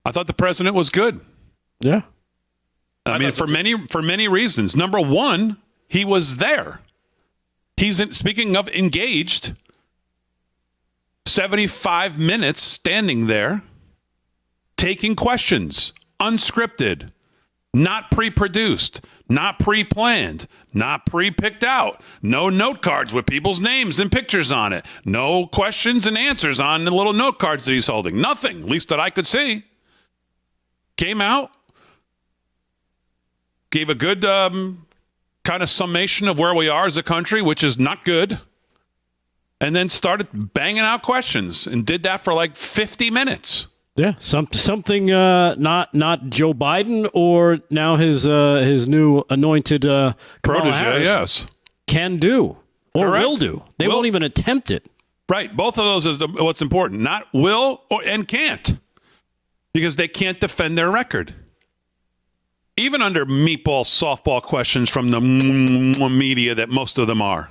I thought the president was good. Yeah. I mean, for many reasons. Number one, he was there. Speaking of engaged, 75 minutes standing there, taking questions, unscripted, not pre-produced, not pre-planned, not pre-picked out, no note cards with people's names and pictures on it, no questions and answers on the little note cards that he's holding. Nothing, at least that I could see. Came out, gave a good kind of summation of where we are as a country, which is not good, and then started banging out questions and did that for like 50 minutes. Yeah, something not Joe Biden or now his new anointed protege, yes, can do or Correct. will do. They won't even attempt it. Right, both of those is what's important. Not will and can't, because they can't defend their record. Even under meatball softball questions from the media that most of them are.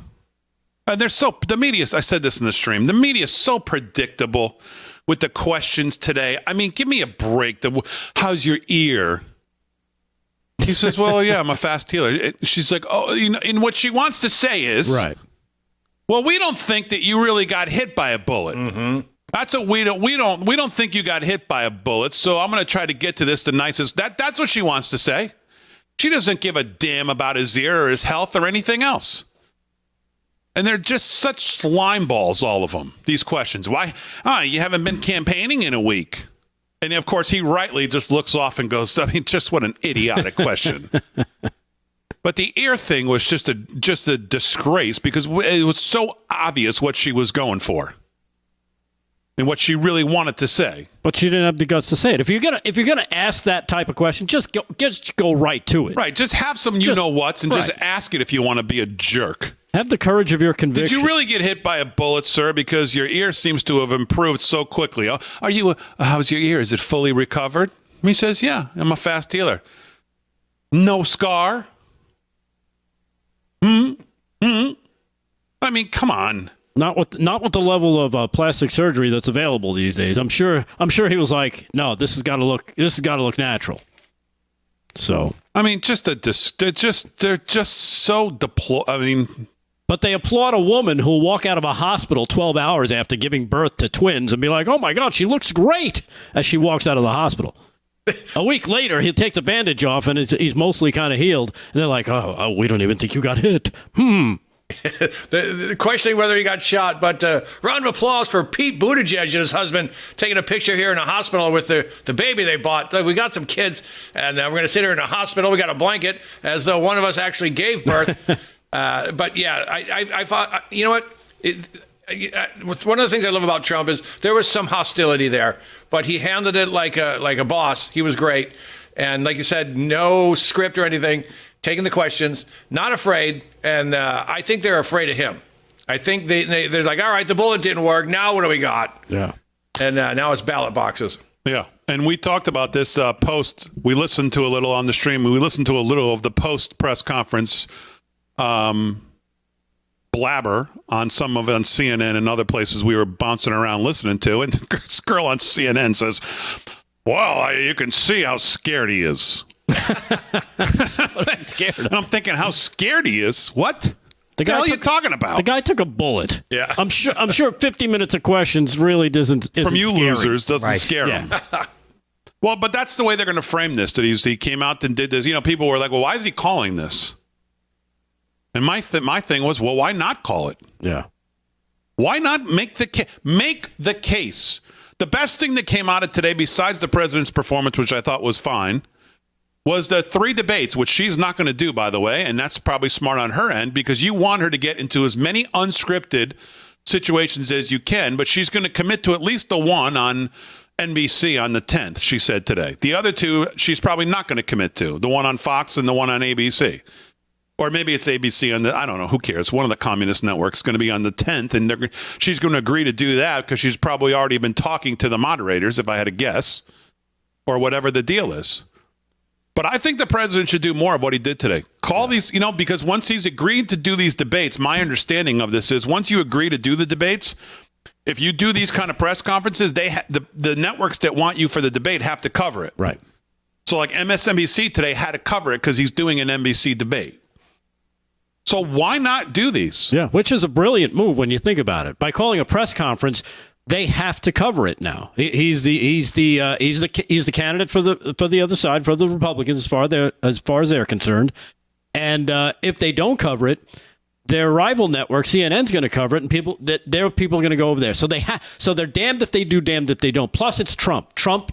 And the media, I said this in the stream, the media is so predictable with the questions today. I mean, give me a break. How's your ear? He says, well, yeah, I'm a fast healer. She's like, oh, and what she wants to say is, right. Well, we don't think that you really got hit by a bullet. Mm-hmm. That's what we don't think you got hit by a bullet. So I'm going to try to get to this the nicest. That's what she wants to say. She doesn't give a damn about his ear or his health or anything else. And they're just such slime balls, all of them, these questions. Why? You haven't been campaigning in a week. And, of course, he rightly just looks off and goes, I mean, just what an idiotic question. But the ear thing was just a disgrace because it was so obvious what she was going for and what she really wanted to say. But she didn't have the guts to say it. If you're gonna ask that type of question, just go right to it. Right. Just have some you-know-whats and just ask it if you want to be a jerk. Have the courage of your conviction. Did you really get hit by a bullet, sir? Because your ear seems to have improved so quickly. How's your ear? Is it fully recovered? He says, yeah, I'm a fast healer. No scar? I mean, come on. Not with the level of plastic surgery that's available these days. I'm sure he was like, no, this has got to look natural. So I mean, they're just so deplorable. I mean, but they applaud a woman who'll walk out of a hospital 12 hours after giving birth to twins and be like, oh my God, she looks great as she walks out of the hospital. A week later, he takes a bandage off and he's mostly kind of healed. And they're like, oh, we don't even think you got hit. the questioning whether he got shot, but round of applause for Pete Buttigieg and his husband taking a picture here in a hospital with the baby they bought. We got some kids, and we're going to sit here in a hospital. We got a blanket, as though one of us actually gave birth. But yeah, I thought, you know what? One of the things I love about Trump is there was some hostility there, but he handled it like a boss. He was great, and like you said, no script or anything. Taking the questions, not afraid, and I think they're afraid of him. I think they're like, all right, the bullet didn't work. Now what do we got? Yeah. And now it's ballot boxes. Yeah, and we talked about this post. We listened to a little on the stream. We listened to a little of the post press conference blabber on some of it on CNN and other places we were bouncing around listening to. And this girl on CNN says, well, you can see how scared he is. I'm scared. And I'm thinking, how scared he is? What? The hell are you talking about? The guy took a bullet. Yeah. I'm sure 50 minutes of questions really isn't from you scary. Losers doesn't scare him. Well, but that's the way they're going to frame this. That he came out and did this. You know, people were like, well, why is he calling this? And my thing was, well, why not call it? Yeah. Why not make the case? The best thing that came out of today, besides the president's performance, which I thought was fine, was the 3 debates, which she's not going to do, by the way, and that's probably smart on her end because you want her to get into as many unscripted situations as you can, but she's going to commit to at least the one on NBC on the 10th, she said today. The other 2, she's probably not going to commit to, the one on Fox and the one on ABC. Or maybe it's ABC on I don't know, who cares? One of the communist networks is going to be on the 10th, and she's going to agree to do that because she's probably already been talking to the moderators, if I had to guess, or whatever the deal is. But I think the president should do more of what he did today. Call these, because once he's agreed to do these debates, my understanding of this is once you agree to do the debates, If you do these kind of press conferences, the networks that want you for the debate have to cover it. Right. So like MSNBC today had to cover it because he's doing an NBC debate. So why not do these? Yeah, which is a brilliant move when you think about it. By calling a press conference, they have to cover it now. He's the candidate for the other side, for the Republicans, as far as they're concerned. And if they don't cover it, their rival network, CNN's going to cover it, and their people are going to go over there. So they're damned if they do, damned if they don't. Plus, it's Trump. Trump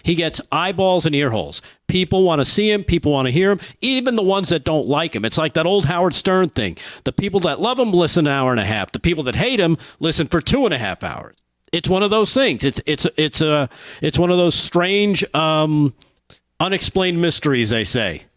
he gets eyeballs and ear holes. People want to see him. People want to hear him. Even the ones that don't like him. It's like that old Howard Stern thing. The people that love him listen an hour and a half. The people that hate him listen for 2.5 hours. It's one of those things. It's one of those strange, unexplained mysteries, they say.